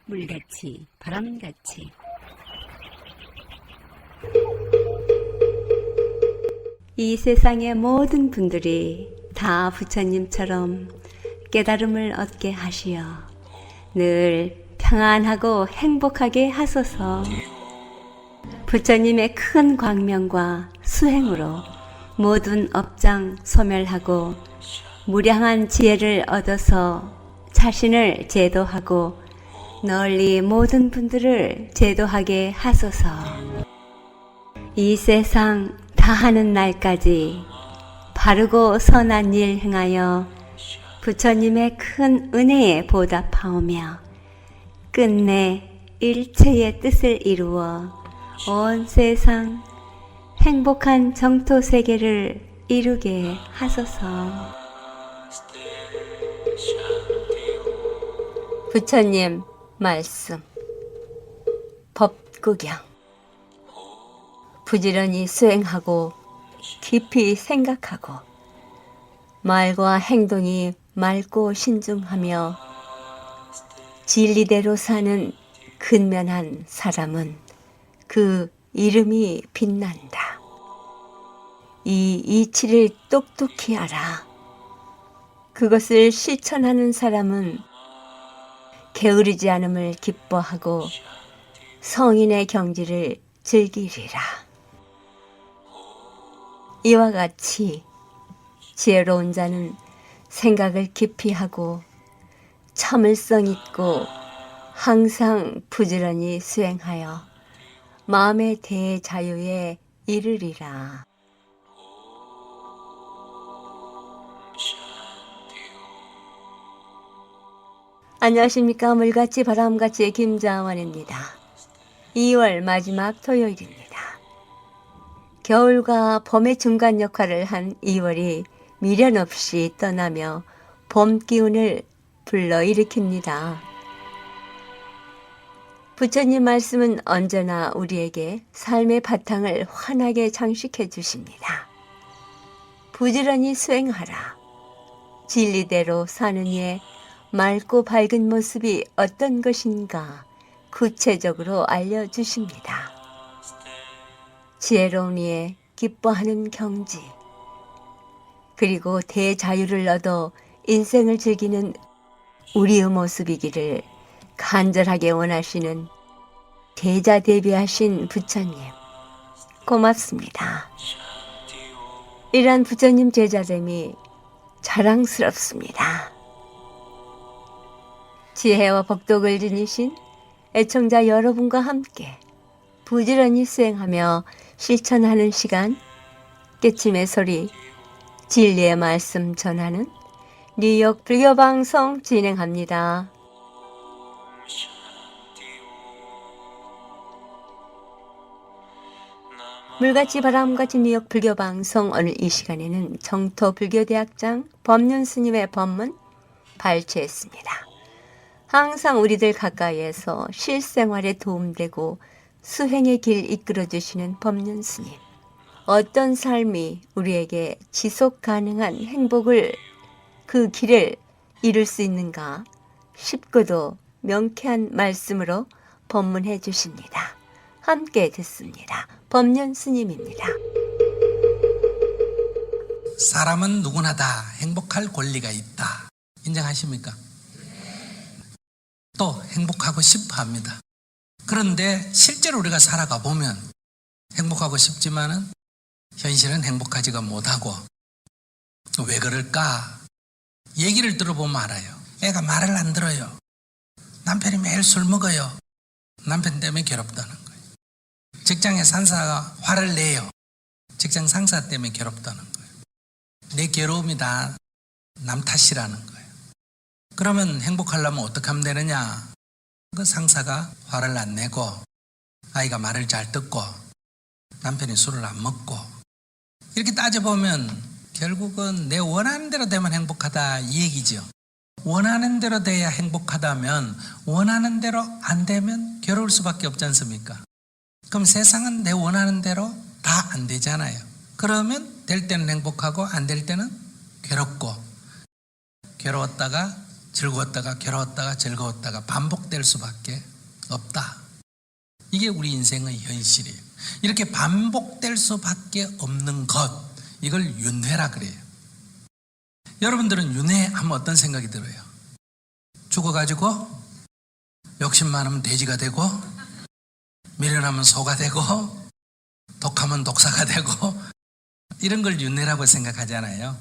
물같이 바람같이 이 세상의 모든 분들이 다 부처님처럼 깨달음을 얻게 하시어 늘 평안하고 행복하게 하소서. 부처님의 큰 광명과 수행으로 모든 업장 소멸하고 무량한 지혜를 얻어서 자신을 제도하고 널리 모든 분들을 제도하게 하소서. 이 세상 다하는 날까지 바르고 선한 일 행하여 부처님의 큰 은혜에 보답하오며 끝내 일체의 뜻을 이루어 온 세상 행복한 정토 세계를 이루게 하소서. 부처님 말씀 법구경. 부지런히 수행하고 깊이 생각하고 말과 행동이 맑고 신중하며 진리대로 사는 근면한 사람은 그 이름이 빛난다. 이 이치를 똑똑히 알아. 그것을 실천하는 사람은 게으르지 않음을 기뻐하고 성인의 경지를 즐기리라. 이와 같이 지혜로운 자는 생각을 깊이 하고 참을성 있고 항상 부지런히 수행하여 마음의 대자유에 이르리라. 안녕하십니까. 물같이 바람같이의 김자원입니다. 2월 마지막 토요일입니다. 겨울과 봄의 중간 역할을 한 2월이 미련 없이 떠나며 봄 기운을 불러일으킵니다. 부처님 말씀은 언제나 우리에게 삶의 바탕을 환하게 장식해 주십니다. 부지런히 수행하라. 진리대로 사는 이의 맑고 밝은 모습이 어떤 것인가 구체적으로 알려주십니다. 지혜로운 이의 기뻐하는 경지, 그리고 대자유를 얻어 인생을 즐기는 우리의 모습이기를 간절하게 원하시는 대자대비하신 부처님, 고맙습니다. 이러한 부처님 제자됨이 자랑스럽습니다. 지혜와 복덕을 지니신 애청자 여러분과 함께 부지런히 수행하며 실천하는 시간, 깨침의 소리, 진리의 말씀 전하는 뉴욕 불교방송 진행합니다. 물같이 바람같이 뉴욕 불교방송. 오늘 이 시간에는 정토 불교대학장 법륜 스님의 법문 발췌했습니다. 항상 우리들 가까이에서 실생활에 도움되고 수행의 길 이끌어주시는 법륜 스님. 어떤 삶이 우리에게 지속 가능한 행복을, 그 길을 이룰 수 있는가 쉽고도 명쾌한 말씀으로 법문해 주십니다. 함께 듣습니다. 법륜 스님입니다. 사람은 누구나 다 행복할 권리가 있다. 인정하십니까? 또 행복하고 싶어 합니다. 그런데 실제로 우리가 살아가 보면 행복하고 싶지만은 현실은 행복하지가 못하고, 왜 그럴까? 얘기를 들어보면 알아요. 애가 말을 안 들어요. 남편이 매일 술 먹어요. 남편 때문에 괴롭다는 거예요. 직장에 상사가 화를 내요. 직장 상사 때문에 괴롭다는 거예요. 내 괴로움이 다 남 탓이라는 거예요. 그러면 행복하려면 어떻게 하면 되느냐? 그 상사가 화를 안 내고, 아이가 말을 잘 듣고, 남편이 술을 안 먹고, 이렇게 따져보면 결국은 내 원하는 대로 되면 행복하다 이 얘기죠. 원하는 대로 돼야 행복하다면 원하는 대로 안 되면 괴로울 수밖에 없지 않습니까? 그럼 세상은 내 원하는 대로 다 안 되잖아요. 그러면 될 때는 행복하고 안 될 때는 괴롭고, 괴로웠다가 즐거웠다가 괴로웠다가 즐거웠다가 반복될 수밖에 없다. 이게 우리 인생의 현실이에요. 이렇게 반복될 수밖에 없는 것, 이걸 윤회라 그래요. 여러분들은 윤회하면 어떤 생각이 들어요? 죽어가지고 욕심 많으면 돼지가 되고, 미련하면 소가 되고, 독하면 독사가 되고, 이런 걸 윤회라고 생각하잖아요.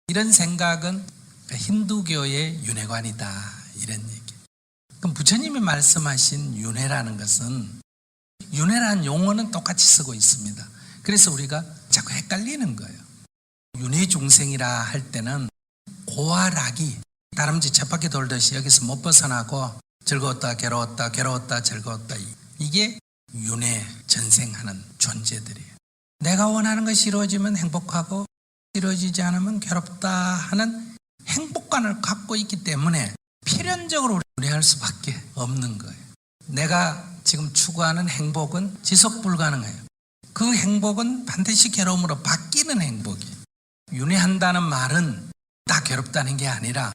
이런 생각은 힌두교의 윤회관이다, 이런 얘기. 그럼 부처님이 말씀하신 윤회라는 것은, 윤회라는 용어는 똑같이 쓰고 있습니다. 그래서 우리가 자꾸 헷갈리는 거예요. 윤회 중생이라 할 때는 고와 락이 다람쥐 쳇바퀴 돌듯이 여기서 못 벗어나고 즐거웠다 괴로웠다 괴로웠다 즐거웠다, 이게 윤회 전생하는 존재들이에요. 내가 원하는 것이 이루어지면 행복하고 이루어지지 않으면 괴롭다 하는 행복관을 갖고 있기 때문에 필연적으로 윤회할 수밖에 없는 거예요. 내가 지금 추구하는 행복은 지속 불가능해요. 그 행복은 반드시 괴로움으로 바뀌는 행복이에요. 윤회한다는 말은 다 괴롭다는 게 아니라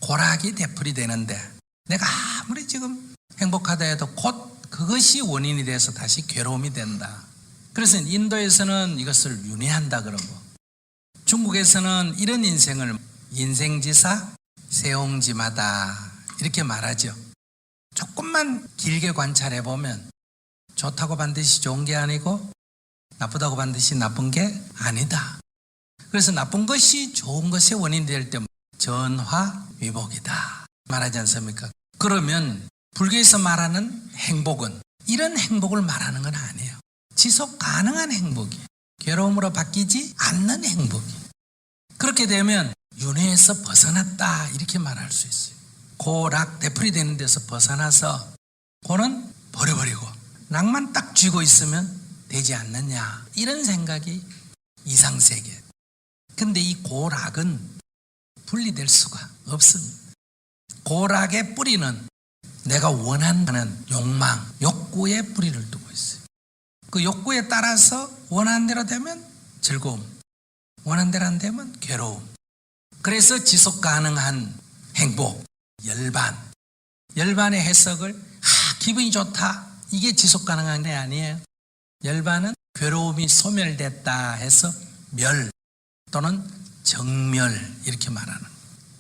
고락이 되풀이 되는데, 내가 아무리 지금 행복하다 해도 곧 그것이 원인이 돼서 다시 괴로움이 된다. 그래서 인도에서는 이것을 윤회한다 그러고, 중국에서는 이런 인생을 인생지사 세옹지마다 이렇게 말하죠. 조금만 길게 관찰해 보면 좋다고 반드시 좋은 게 아니고 나쁘다고 반드시 나쁜 게 아니다. 그래서 나쁜 것이 좋은 것의 원인이 될 때 전화위복이다 말하지 않습니까? 그러면 불교에서 말하는 행복은 이런 행복을 말하는 건 아니에요. 지속 가능한 행복이에요. 괴로움으로 바뀌지 않는 행복이에요. 그렇게 되면 윤회에서 벗어났다 이렇게 말할 수 있어요. 고락 되풀이 되는 데서 벗어나서 고는 버려버리고 락만 딱 쥐고 있으면 되지 않느냐, 이런 생각이 이상세계. 근데 이 고락은 분리될 수가 없습니다. 고락의 뿌리는 내가 원하는 욕망, 욕구의 뿌리를 두고 있어요. 그 욕구에 따라서 원하는 대로 되면 즐거움, 원하는 대로 안 되면 괴로움. 그래서 지속 가능한 행복, 열반. 열반의 해석을 기분이 좋다, 이게 지속 가능한 게 아니에요. 열반은 괴로움이 소멸됐다 해서 멸 또는 정멸 이렇게 말하는.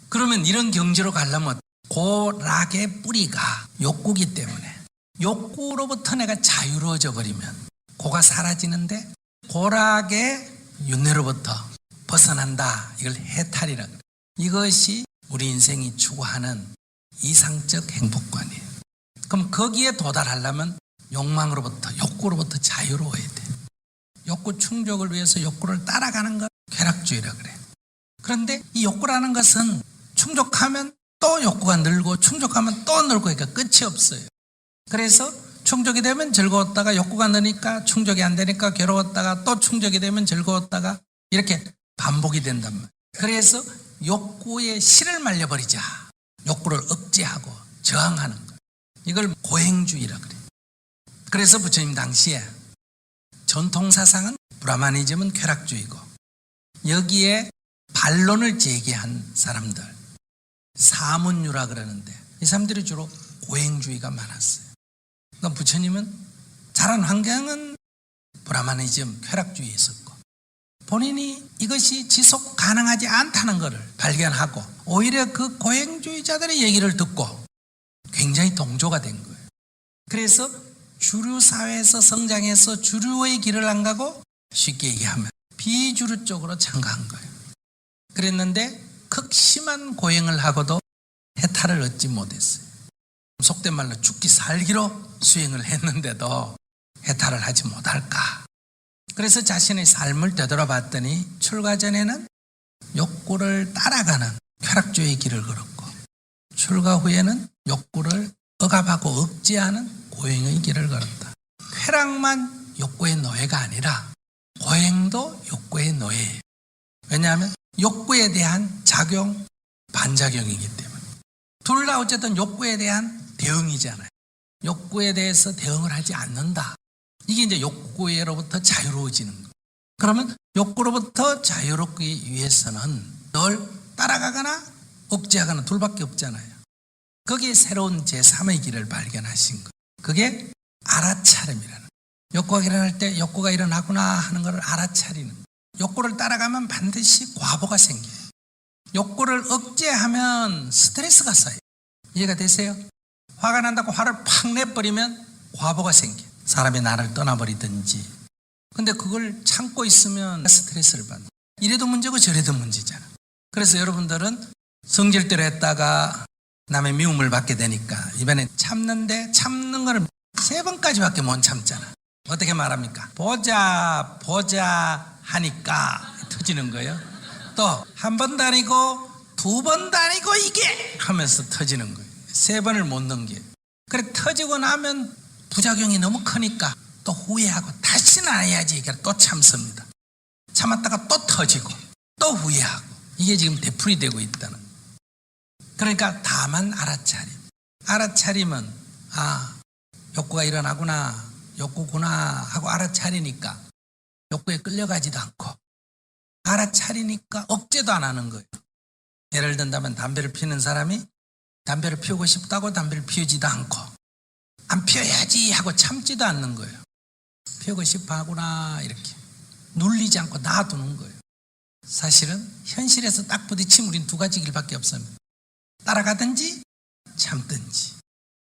그러면 이런 경지로 가려면 고락의 뿌리가 욕구기 때문에 욕구로부터 내가 자유로워져 버리면 고가 사라지는데, 고락의 윤회로부터 벗어난다, 이걸 해탈이라 그래요. 이것이 우리 인생이 추구하는 이상적 행복관이에요. 그럼 거기에 도달하려면 욕망으로부터, 욕구로부터 자유로워야 돼요. 욕구 충족을 위해서 욕구를 따라가는 것, 쾌락주의라 그래요. 그런데 이 욕구라는 것은 충족하면 또 욕구가 늘고 충족하면 또 늘고, 그러니까 끝이 없어요. 그래서 충족이 되면 즐거웠다가 욕구가 느니까 충족이 안 되니까 괴로웠다가 또 충족이 되면 즐거웠다가 이렇게 반복이 된단 말이에요. 그래서 욕구의 실을 말려버리자, 욕구를 억제하고 저항하는 것, 이걸 고행주의라 그래요. 그래서 부처님 당시에 전통사상은 브라마니즘은 쾌락주의고, 여기에 반론을 제기한 사람들 사문유라 그러는데, 이 사람들이 주로 고행주의가 많았어요. 그러니까 부처님은 자란 환경은 브라마니즘 쾌락주의에 있었고, 본인이 이것이 지속 가능하지 않다는 것을 발견하고 오히려 그 고행주의자들의 얘기를 듣고 굉장히 동조가 된 거예요. 그래서 주류 사회에서 성장해서 주류의 길을 안 가고 쉽게 얘기하면 비주류 쪽으로 참가한 거예요. 그랬는데 극심한 고행을 하고도 해탈을 얻지 못했어요. 속된 말로 죽기 살기로 수행을 했는데도 해탈을 하지 못할까. 그래서 자신의 삶을 되돌아봤더니 출가 전에는 욕구를 따라가는 쾌락주의 길을 걸었고, 출가 후에는 욕구를 억압하고 억제하는 고행의 길을 걸었다. 쾌락만 욕구의 노예가 아니라 고행도 욕구의 노예예요. 왜냐하면 욕구에 대한 작용, 반작용이기 때문에. 둘 다 어쨌든 욕구에 대한 대응이잖아요. 욕구에 대해서 대응을 하지 않는다. 이게 이제 욕구로부터 자유로워지는 거예요. 그러면 욕구로부터 자유롭기 위해서는 늘 따라가거나 억제하거나 둘밖에 없잖아요. 거기에 새로운 제3의 길을 발견하신 거예요. 그게 알아차림이라는 거예요. 욕구가 일어날 때 욕구가 일어나구나 하는 것을 알아차리는 거예요. 욕구를 따라가면 반드시 과보가 생겨요. 욕구를 억제하면 스트레스가 쌓여요. 이해가 되세요? 화가 난다고 화를 팍 내버리면 과보가 생겨요. 사람이 나를 떠나버리든지. 근데 그걸 참고 있으면 스트레스를 받는. 이래도 문제고 저래도 문제잖아. 그래서 여러분들은 성질대로 했다가 남의 미움을 받게 되니까 이번에 참는데 참는 거를 3번까지밖에 못 참잖아. 어떻게 말합니까? 보자 하니까 터지는 거예요. 또 한 번도 아니고 2번도 아니고 이게 하면서 터지는 거예요. 3번을 못 넘겨요. 그래 터지고 나면 부작용이 너무 크니까 또 후회하고 다시는 안 해야지. 그래서 또 참습니다. 참았다가 또 터지고 또 후회하고. 이게 지금 되풀이되고 있다는 거예요. 그러니까 다만 알아차림은 욕구가 일어나구나, 욕구구나 하고 알아차리니까 욕구에 끌려가지도 않고 알아차리니까 억제도 안 하는 거예요. 예를 든다면 담배를 피우는 사람이 담배를 피우고 싶다고 담배를 피우지도 않고 안 피워야지 하고 참지도 않는 거예요. 피우고 싶어 하구나 이렇게 눌리지 않고 놔두는 거예요. 사실은 현실에서 딱 부딪히면 우린 2가지 길밖에 없습니다. 따라가든지 참든지.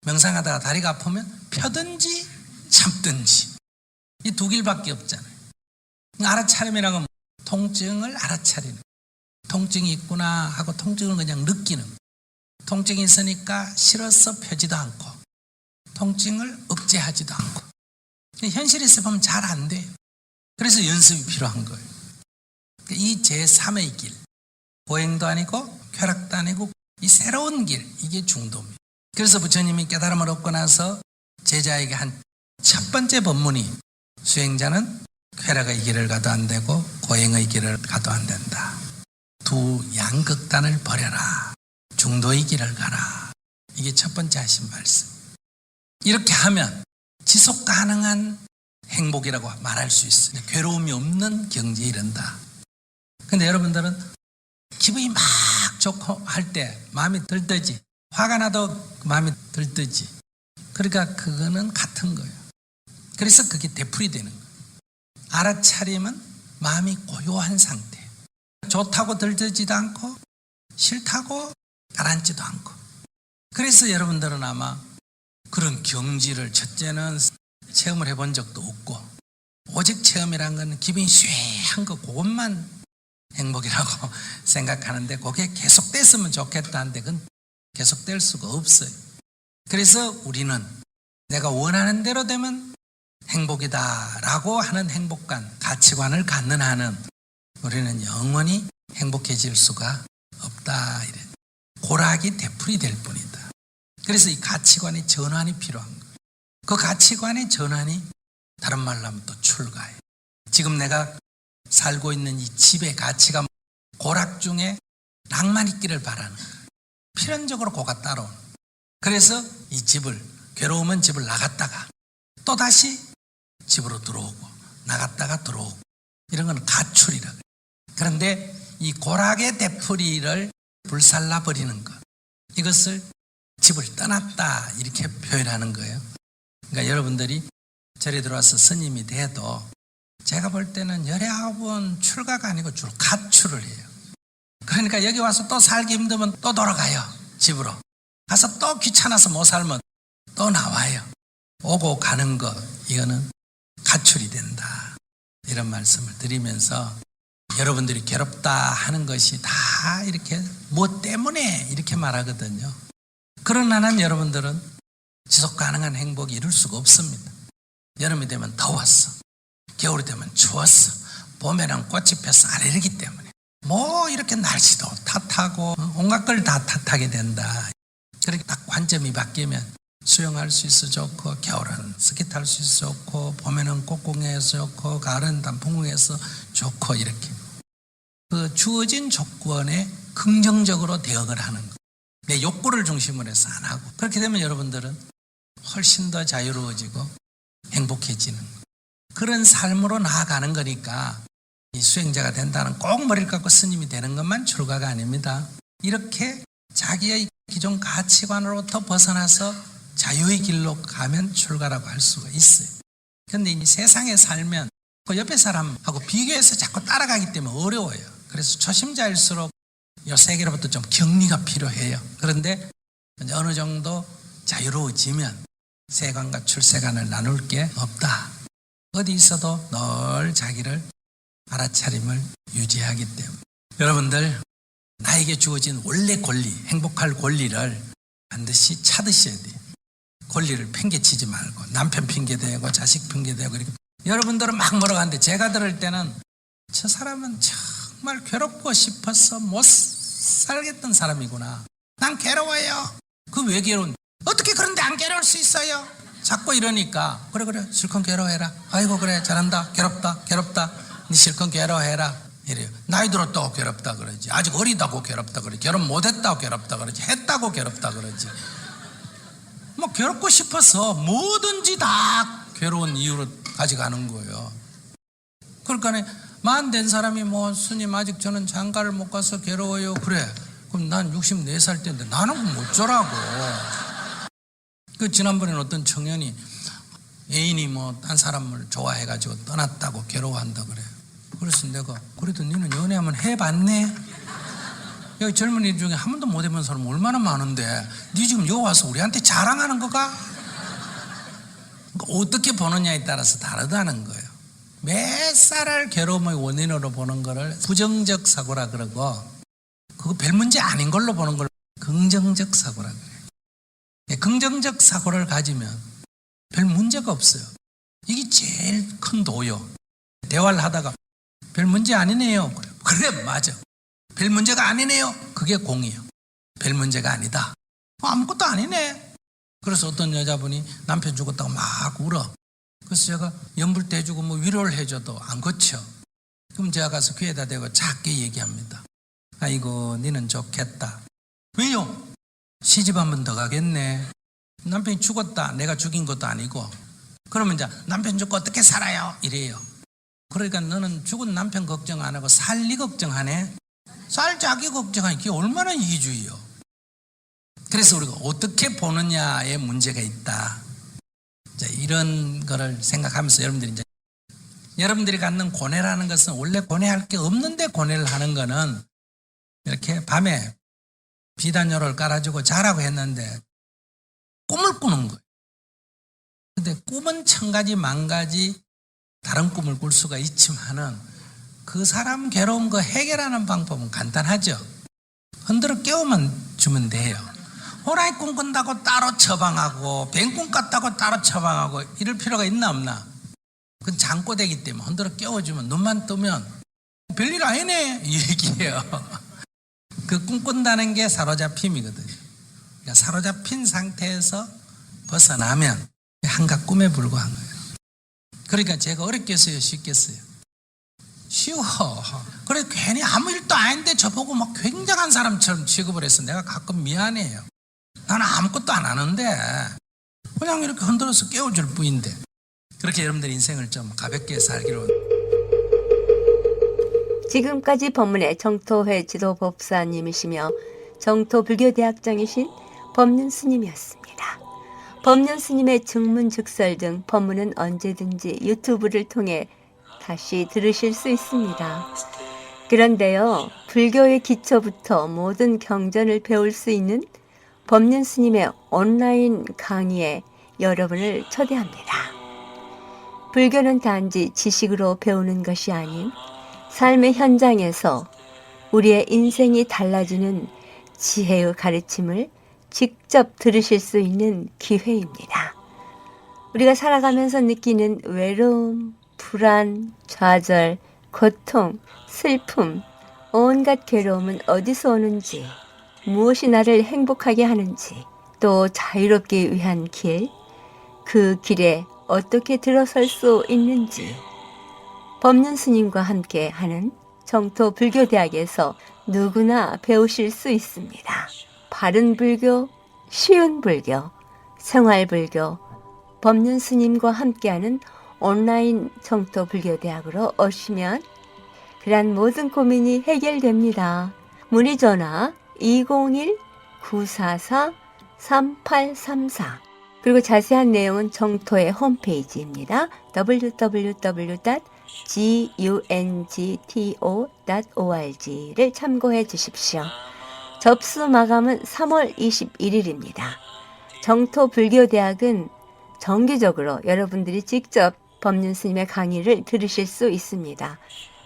명상하다가 다리가 아프면 펴든지 참든지. 이 2 길밖에 없잖아요. 알아차림이라는 건 통증을 알아차리는 거예요. 통증이 있구나 하고 통증을 그냥 느끼는 거예요. 통증이 있으니까 싫어서 펴지도 않고 통증을 억제하지도 않고. 현실에서 보면 잘 안 돼요. 그래서 연습이 필요한 거예요. 이 제3의 길, 보행도 아니고 쾌락도 아니고 이 새로운 길, 이게 중도입니다. 그래서 부처님이 깨달음을 얻고 나서 제자에게 한 첫 번째 법문이 수행자는 쾌락의 길을 가도 안 되고 고행의 길을 가도 안 된다. 2 양극단을 버려라. 중도의 길을 가라. 이게 첫 번째 하신 말씀. 이렇게 하면 지속 가능한 행복이라고 말할 수 있어요. 괴로움이 없는 경지에 이른다. 근데 여러분들은 기분이 막 좋고 할 때 마음이 들뜨지, 화가 나도 마음이 들뜨지. 그러니까 그거는 같은 거예요. 그래서 그게 되풀이되는 거예요. 알아차림은 마음이 고요한 상태. 좋다고 들뜨지도 않고 싫다고 가라앉지도 않고. 그래서 여러분들은 아마 그런 경지를 첫째는 체험을 해본 적도 없고, 오직 체험이란 건 기분이 쇠한 거 그것만 행복이라고 생각하는데 그게 계속됐으면 좋겠다는데 그건 계속될 수가 없어요. 그래서 우리는 내가 원하는 대로 되면 행복이다라고 하는 행복관, 가치관을 갖는 한은 우리는 영원히 행복해질 수가 없다. 이래. 고락이 되풀이될 뿐이다. 그래서 이 가치관의 전환이 필요한 거예요. 그 가치관의 전환이 다른 말로 하면 또 출가예요. 지금 내가 살고 있는 이 집의 가치가 고락 중에 낭만 있기를 바라는 거예요. 필연적으로 고가 따라오는 거예요. 그래서 이 집을, 괴로우면 집을 나갔다가 또 다시 집으로 들어오고 나갔다가 들어오고 이런 건 가출이라 그래요. 그런데 이 고락의 되풀이를 불살라 버리는 것, 이것을 집을 떠났다 이렇게 표현하는 거예요. 그러니까 여러분들이 절에 들어와서 스님이 돼도 제가 볼 때는 19번 출가가 아니고 주로 가출을 해요. 그러니까 여기 와서 또 살기 힘들면 또 돌아가요. 집으로 가서 또 귀찮아서 못 살면 또 나와요. 오고 가는 것, 이거는 가출이 된다. 이런 말씀을 드리면서 여러분들이 괴롭다 하는 것이 다 이렇게 뭐 때문에 이렇게 말하거든요. 그러나 난 여러분들은 지속 가능한 행복이 이룰 수가 없습니다. 여름이 되면 더웠어. 겨울이 되면 추웠어. 봄에는 꽃이 펴서 안 이르기 때문에 뭐 이렇게 날씨도 탓하고 온갖 걸 다 탓하게 된다. 그렇게 딱 관점이 바뀌면 수영할 수 있어 좋고, 겨울은 스키 탈 수 있어 좋고, 봄에는 꽃공예에서 좋고, 가을은 단풍공예에서 좋고, 이렇게 그 주어진 조건에 긍정적으로 대응을 하는 거. 내 욕구를 중심으로 해서 안 하고, 그렇게 되면 여러분들은 훨씬 더 자유로워지고 행복해지는 거. 그런 삶으로 나아가는 거니까 이 수행자가 된다는 꼭 머리를 깎고 스님이 되는 것만 출가가 아닙니다. 이렇게 자기의 기존 가치관으로부터 벗어나서 자유의 길로 가면 출가라고 할 수가 있어요. 그런데 이 세상에 살면 그 옆에 사람하고 비교해서 자꾸 따라가기 때문에 어려워요. 그래서 초심자일수록 이 세계로부터 좀 격리가 필요해요. 그런데 이제 어느 정도 자유로워지면 세간과 출세간을 나눌 게 없다. 어디 있어도 늘 자기를 알아차림을 유지하기 때문에 여러분들 나에게 주어진 원래 권리, 행복할 권리를 반드시 찾으셔야 돼요. 권리를 팽개치지 말고 남편 핑계대고 자식 핑계대고 이렇게 여러분들은 막 몰아가는데 제가 들을 때는 저 사람은 정말 괴롭고 싶어서 못 살겠던 사람이구나. 난 괴로워요. 그 왜 괴로운? 어떻게 그런데 안 괴로울 수 있어요? 자꾸 이러니까 그래 실컷 괴로워해라. 아이고 그래 잘한다. 괴롭다. 네 실컷 괴로워해라. 이래요. 나이 들었다고 괴롭다 그러지. 아직 어리다고 괴롭다 그러지. 결혼 못했다고 괴롭다 그러지. 했다고 괴롭다 그러지. 뭐 괴롭고 싶어서 뭐든지 다 괴로운 이유로 가져가는 거예요. 그러니까 만 된 사람이 뭐 스님 아직 저는 장가를 못 가서 괴로워요. 그래. 그럼 난 64살 때인데 나는 못 저라고. 그 지난번에는 어떤 청년이 애인이 뭐 딴 사람을 좋아해가지고 떠났다고 괴로워한다 그래. 그래서 내가 그래도 너는 연애하면 해봤네. 여기 젊은이 중에 한 번도 못 해본 사람 얼마나 많은데 네 지금 여기 와서 우리한테 자랑하는 거가? 그러니까 어떻게 보느냐에 따라서 다르다는 거예요. 몇 살을 괴로움의 원인으로 보는 거를 부정적 사고라 그러고 그거 별 문제 아닌 걸로 보는 걸 긍정적 사고라 그래요. 긍정적 사고를 가지면 별 문제가 없어요. 이게 제일 큰 도요. 대화를 하다가 별 문제 아니네요. 그래 맞아. 별 문제가 아니네요. 그게 공이에요. 별 문제가 아니다. 아무것도 아니네. 그래서 어떤 여자분이 남편 죽었다고 막 울어. 그래서 제가 연불 해주고 뭐 위로를 해줘도 안 고쳐. 그럼 제가 가서 귀에다 대고 작게 얘기합니다. 아이고 니는 좋겠다. 왜요? 시집 한 번 더 가겠네. 남편이 죽었다. 내가 죽인 것도 아니고. 그러면 이제 남편 죽고 어떻게 살아요? 이래요. 그러니까 너는 죽은 남편 걱정 안 하고 살리 걱정하네. 살 자기 걱정하니 그게 얼마나 이기주의요. 그래서 우리가 어떻게 보느냐에 문제가 있다. 자, 이런 거를 생각하면서 여러분들이 갖는 고뇌라는 것은 원래 고뇌할 게 없는데 고뇌를 하는 거는 이렇게 밤에 비단요를 깔아주고 자라고 했는데 꿈을 꾸는 거예요. 근데 꿈은 천 가지 만 가지 다른 꿈을 꿀 수가 있지만은 그 사람 괴로운 거 해결하는 방법은 간단하죠. 흔들어 깨우면 주면 돼요. 호랑이 꿈 꾼다고 따로 처방하고 뱀꿈 꿨다고 따로 처방하고 이럴 필요가 있나 없나? 그건 잠꼬대기 때문에 흔들어 깨워주면 눈만 뜨면 별일 아니네 이 얘기예요. 그 꿈 꾼다는 게 사로잡힘이거든요. 그러니까 사로잡힌 상태에서 벗어나면 한갓 꿈에 불과한 거예요. 그러니까 제가 어렵겠어요? 쉽겠어요? 쉬워. 그래 괜히 아무 일도 아닌데 저보고 막 굉장한 사람처럼 취급을 해서 내가 가끔 미안해요. 나는 아무것도 안 하는데 그냥 이렇게 흔들어서 깨워줄 뿐인데. 그렇게 여러분들 인생을 좀 가볍게 살기로. 지금까지 법문의 정토회 지도법사님이시며 정토불교대학장이신 법륜 스님이었습니다. 법륜 스님의 증문즉설 등 법문은 언제든지 유튜브를 통해 다시 들으실 수 있습니다. 그런데요, 불교의 기초부터 모든 경전을 배울 수 있는 법륜 스님의 온라인 강의에 여러분을 초대합니다. 불교는 단지 지식으로 배우는 것이 아닌 삶의 현장에서 우리의 인생이 달라지는 지혜의 가르침을 직접 들으실 수 있는 기회입니다. 우리가 살아가면서 느끼는 외로움, 불안, 좌절, 고통, 슬픔, 온갖 괴로움은 어디서 오는지, 무엇이 나를 행복하게 하는지, 또 자유롭기 위한 길, 그 길에 어떻게 들어설 수 있는지 법륜 스님과 함께 하는 정토불교대학에서 누구나 배우실 수 있습니다. 바른 불교, 쉬운 불교, 생활불교, 법륜 스님과 함께하는 온라인 정토불교대학으로 오시면 그런 모든 고민이 해결됩니다. 문의 전화 201-944-3834. 그리고 자세한 내용은 정토의 홈페이지입니다. www.gungto.org를 참고해 주십시오. 접수 마감은 3월 21일입니다. 정토불교대학은 정기적으로 여러분들이 직접 법륜 스님의 강의를 들으실 수 있습니다.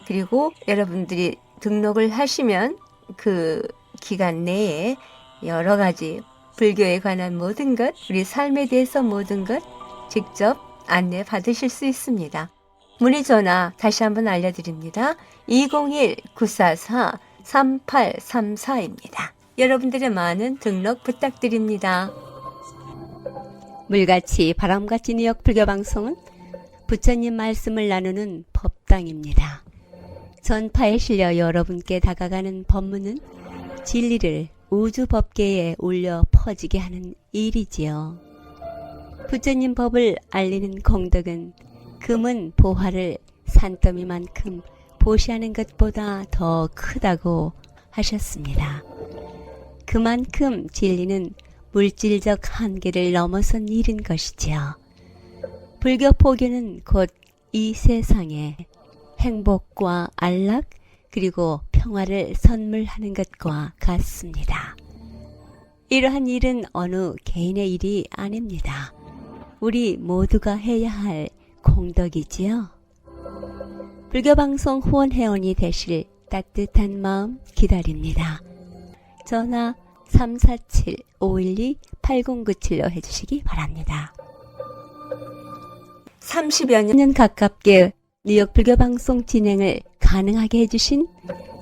그리고 여러분들이 등록을 하시면 그 기간 내에 여러 가지 불교에 관한 모든 것, 우리 삶에 대해서 모든 것 직접 안내 받으실 수 있습니다. 문의 전화 다시 한번 알려드립니다. 201-944-3834입니다. 여러분들의 많은 등록 부탁드립니다. 물같이 바람같이 뉴욕 불교방송은 부처님 말씀을 나누는 법당입니다. 전파에 실려 여러분께 다가가는 법문은 진리를 우주 법계에 올려 퍼지게 하는 일이지요. 부처님 법을 알리는 공덕은 금은 보화를 산더미만큼 보시하는 것보다 더 크다고 하셨습니다. 그만큼 진리는 물질적 한계를 넘어선 일인 것이지요. 불교 포교는 곧 이 세상에 행복과 안락 그리고 평화를 선물하는 것과 같습니다. 이러한 일은 어느 개인의 일이 아닙니다. 우리 모두가 해야 할 공덕이지요. 불교방송 후원회원이 되실 따뜻한 마음 기다립니다. 전화 347-512-8097로 해주시기 바랍니다. 30여 년 가깝게 뉴욕 불교방송 진행을 가능하게 해주신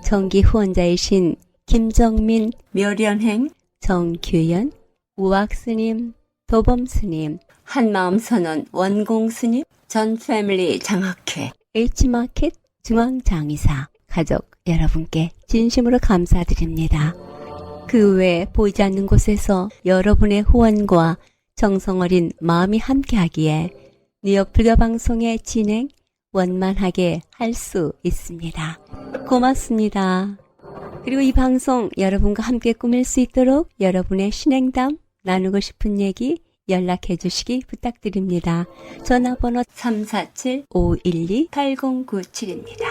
정기 후원자이신 김정민, 묘련행, 정규현, 우학스님, 도범스님, 한마음선언 원공스님, 전패밀리 장학회, H마켓 중앙장의사 가족 여러분께 진심으로 감사드립니다. 그 외 보이지 않는 곳에서 여러분의 후원과 정성어린 마음이 함께하기에 뉴욕 불교방송의 진행 원만하게 할 수 있습니다. 고맙습니다. 그리고 이 방송 여러분과 함께 꾸밀 수 있도록 여러분의 신행담, 나누고 싶은 얘기 연락해 주시기 부탁드립니다. 전화번호 347-512-8097입니다.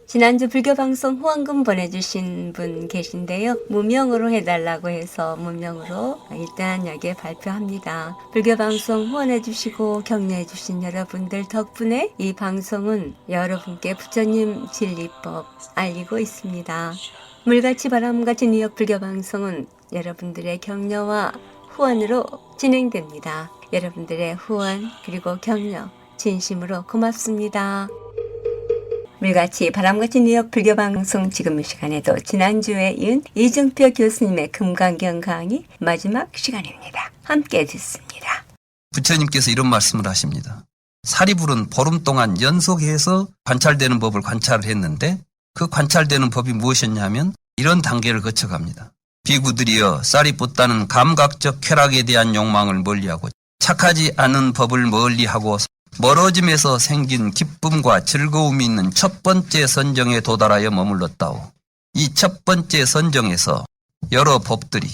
지난주 불교방송 후원금 보내주신 분 계신데요. 무명으로 해달라고 해서 무명으로 일단 여기에 발표합니다. 불교방송 후원해주시고 격려해주신 여러분들 덕분에 이 방송은 여러분께 부처님 진리법 알리고 있습니다. 물같이 바람같이 뉴욕 불교방송은 여러분들의 격려와 후원으로 진행됩니다. 여러분들의 후원 그리고 격려 진심으로 고맙습니다. 물같이 바람같이 뉴욕 불교방송 지금 이 시간에도 지난주에 이은 이중표 교수님의 금강경 강의 마지막 시간입니다. 함께 듣습니다. 부처님께서 이런 말씀을 하십니다. 사리불은 보름 동안 연속해서 관찰되는 법을 관찰을 했는데 그 관찰되는 법이 무엇이었냐면 이런 단계를 거쳐갑니다. 비구들이여 사리붓다는 감각적 쾌락에 대한 욕망을 멀리하고 착하지 않은 법을 멀리하고 멀어짐에서 생긴 기쁨과 즐거움이 있는 첫 번째 선정에 도달하여 머물렀다오. 이 첫 번째 선정에서 여러 법들이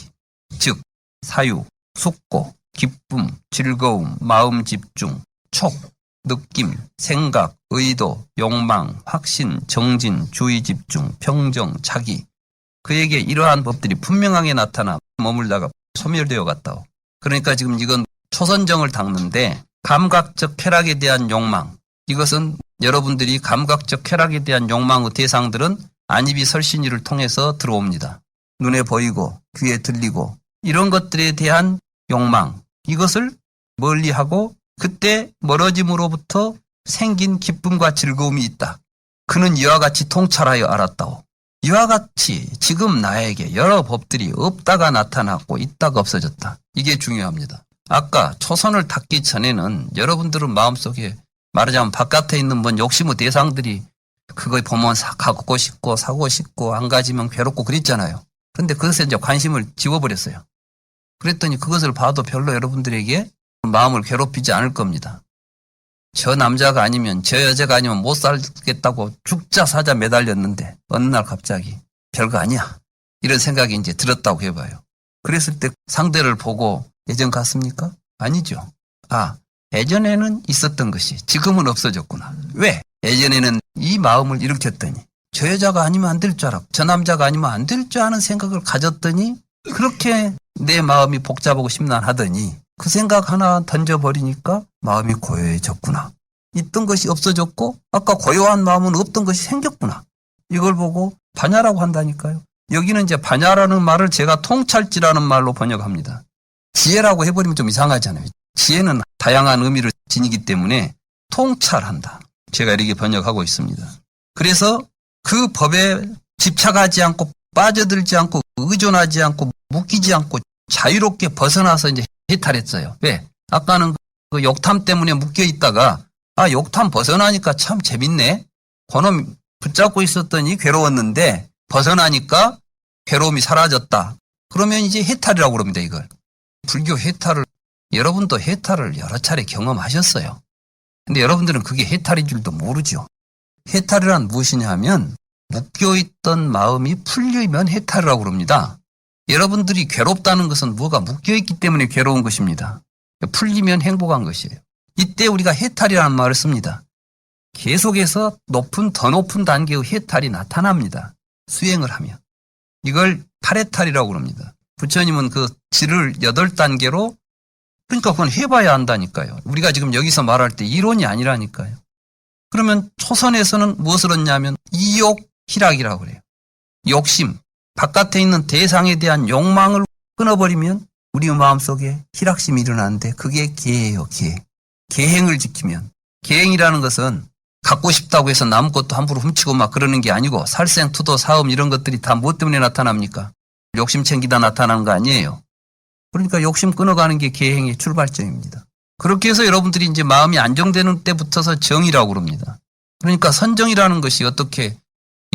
즉 사유, 숙고, 기쁨, 즐거움, 마음 집중, 촉, 느낌, 생각, 의도, 욕망, 확신, 정진, 주의 집중, 평정, 자기 그에게 이러한 법들이 분명하게 나타나 머물다가 소멸되어 갔다오. 그러니까 지금 이건 초선정을 닦는데 감각적 쾌락에 대한 욕망 이것은 여러분들이 감각적 쾌락에 대한 욕망의 대상들은 안입이 설신이를 통해서 들어옵니다. 눈에 보이고 귀에 들리고 이런 것들에 대한 욕망 이것을 멀리하고 그때 멀어짐으로부터 생긴 기쁨과 즐거움이 있다. 그는 이와 같이 통찰하여 알았다오. 이와 같이 지금 나에게 여러 법들이 없다가 나타났고 있다가 없어졌다. 이게 중요합니다. 아까 초선을 닦기 전에는 여러분들은 마음속에 말하자면 바깥에 있는 뭔 욕심의 대상들이 그거 보면 갖고 싶고 사고 싶고 안 가지면 괴롭고 그랬잖아요. 그런데 그것에 이제 관심을 지워버렸어요. 그랬더니 그것을 봐도 별로 여러분들에게 마음을 괴롭히지 않을 겁니다. 저 남자가 아니면 저 여자가 아니면 못 살겠다고 죽자 사자 매달렸는데 어느 날 갑자기 별거 아니야. 이런 생각이 이제 들었다고 해봐요. 그랬을 때 상대를 보고 예전 같습니까? 아니죠. 아, 예전에는 있었던 것이 지금은 없어졌구나. 왜? 예전에는 이 마음을 일으켰더니 저 여자가 아니면 안 될 줄 알았고 저 남자가 아니면 안 될 줄 아는 생각을 가졌더니 그렇게 내 마음이 복잡하고 심란하더니 그 생각 하나 던져버리니까 마음이 고요해졌구나. 있던 것이 없어졌고 아까 고요한 마음은 없던 것이 생겼구나. 이걸 보고 반야라고 한다니까요. 여기는 이제 반야라는 말을 제가 통찰지라는 말로 번역합니다. 지혜라고 해버리면 좀 이상하잖아요. 지혜는 다양한 의미를 지니기 때문에 통찰한다. 제가 이렇게 번역하고 있습니다. 그래서 그 법에 집착하지 않고 빠져들지 않고 의존하지 않고 묶이지 않고 자유롭게 벗어나서 이제 해탈했어요. 왜? 아까는 그 욕탐 때문에 묶여 있다가 욕탐 벗어나니까 참 재밌네. 그놈 붙잡고 있었더니 괴로웠는데 벗어나니까 괴로움이 사라졌다. 그러면 이제 해탈이라고 그럽니다, 이걸. 불교 해탈을, 여러분도 해탈을 여러 차례 경험하셨어요. 근데 여러분들은 그게 해탈인 줄도 모르죠. 해탈이란 무엇이냐 하면 묶여있던 마음이 풀리면 해탈이라고 그럽니다. 여러분들이 괴롭다는 것은 뭐가 묶여있기 때문에 괴로운 것입니다. 풀리면 행복한 것이에요. 이때 우리가 해탈이라는 말을 씁니다. 계속해서 더 높은 단계의 해탈이 나타납니다. 수행을 하면. 이걸 8해탈이라고 그럽니다. 부처님은 그 질을 8단계로 그러니까 그건 해봐야 한다니까요. 우리가 지금 여기서 말할 때 이론이 아니라니까요. 그러면 초선에서는 무엇을 얻냐면 이욕, 희락이라고 그래요. 욕심, 바깥에 있는 대상에 대한 욕망을 끊어버리면 우리 마음속에 희락심이 일어나는데 그게 계예요, 계. 계행을 지키면. 계행이라는 것은 갖고 싶다고 해서 남 것도 함부로 훔치고 막 그러는 게 아니고 살생, 투도, 사음 이런 것들이 다 무엇 때문에 나타납니까? 욕심 챙기다 나타나는 거 아니에요. 그러니까 욕심 끊어가는 게 계행의 출발점입니다. 그렇게 해서 여러분들이 이제 마음이 안정되는 때부터서 정이라고 그럽니다. 그러니까 선정이라는 것이 어떻게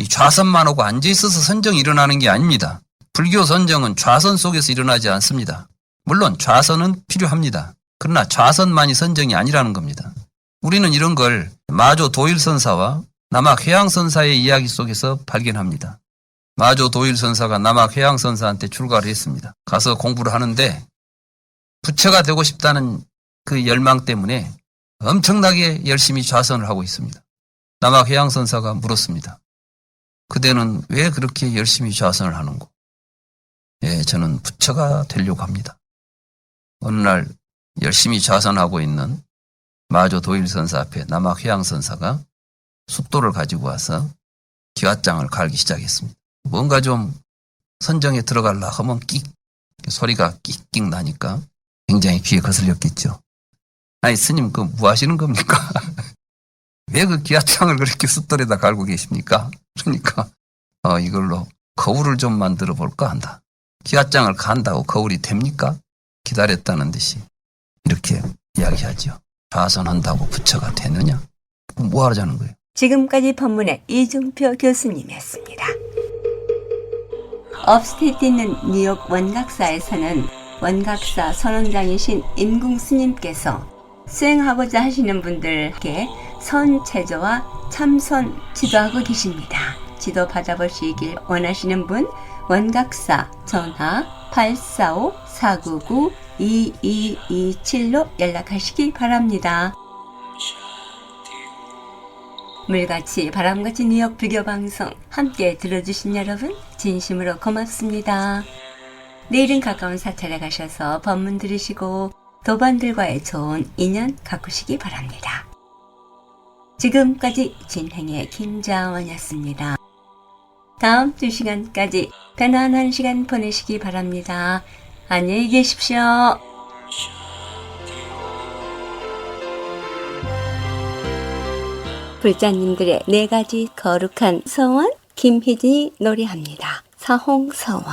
좌선만 오고 앉아있어서 선정이 일어나는 게 아닙니다. 불교 선정은 좌선 속에서 일어나지 않습니다. 물론 좌선은 필요합니다. 그러나 좌선만이 선정이 아니라는 겁니다. 우리는 이런 걸 마조 도일선사와 남학 해양선사의 이야기 속에서 발견합니다. 마조 도일선사가 남학 해양선사한테 출가를 했습니다. 가서 공부를 하는데 부처가 되고 싶다는 그 열망 때문에 엄청나게 열심히 좌선을 하고 있습니다. 남학 해양선사가 물었습니다. 그대는 왜 그렇게 열심히 좌선을 하는고? 예, 저는 부처가 되려고 합니다. 어느 날 열심히 좌선하고 있는 마조 도일선사 앞에 남학 해양선사가 숫도를 가지고 와서 기와장을 갈기 시작했습니다. 뭔가 좀 선정에 들어가려 하면 소리가 끽끽 나니까 굉장히 귀에 거슬렸겠죠. 아니 스님 그 뭐 하시는 겁니까? 왜 그 기와장을 그렇게 숫돌에다 갈고 계십니까? 그러니까 이걸로 거울을 좀 만들어 볼까 한다. 기와장을 간다고 거울이 됩니까? 기다렸다는 듯이 이렇게 이야기하죠. 좌선한다고 부처가 되느냐? 뭐 하자는 거예요? 지금까지 법문의 이중표 교수님이었습니다. 업스테이트 있는 뉴욕 원각사에서는 원각사 선원장이신 임궁 스님께서 수행하고자 하시는 분들께 선체조와 참선 지도하고 계십니다. 지도 받아보시길 원하시는 분 원각사 전화 845-499-2227로 연락하시기 바랍니다. 물같이 바람같이 뉴욕 불교방송 함께 들어주신 여러분 진심으로 고맙습니다. 내일은 가까운 사찰에 가셔서 법문 들으시고 도반들과의 좋은 인연 가꾸시기 바랍니다. 지금까지 진행의 김자원이었습니다. 다음 2시간까지 편안한 시간 보내시기 바랍니다. 안녕히 계십시오. 불자님들의 4가지 거룩한 서원 김희진이 노래합니다. 사홍서원.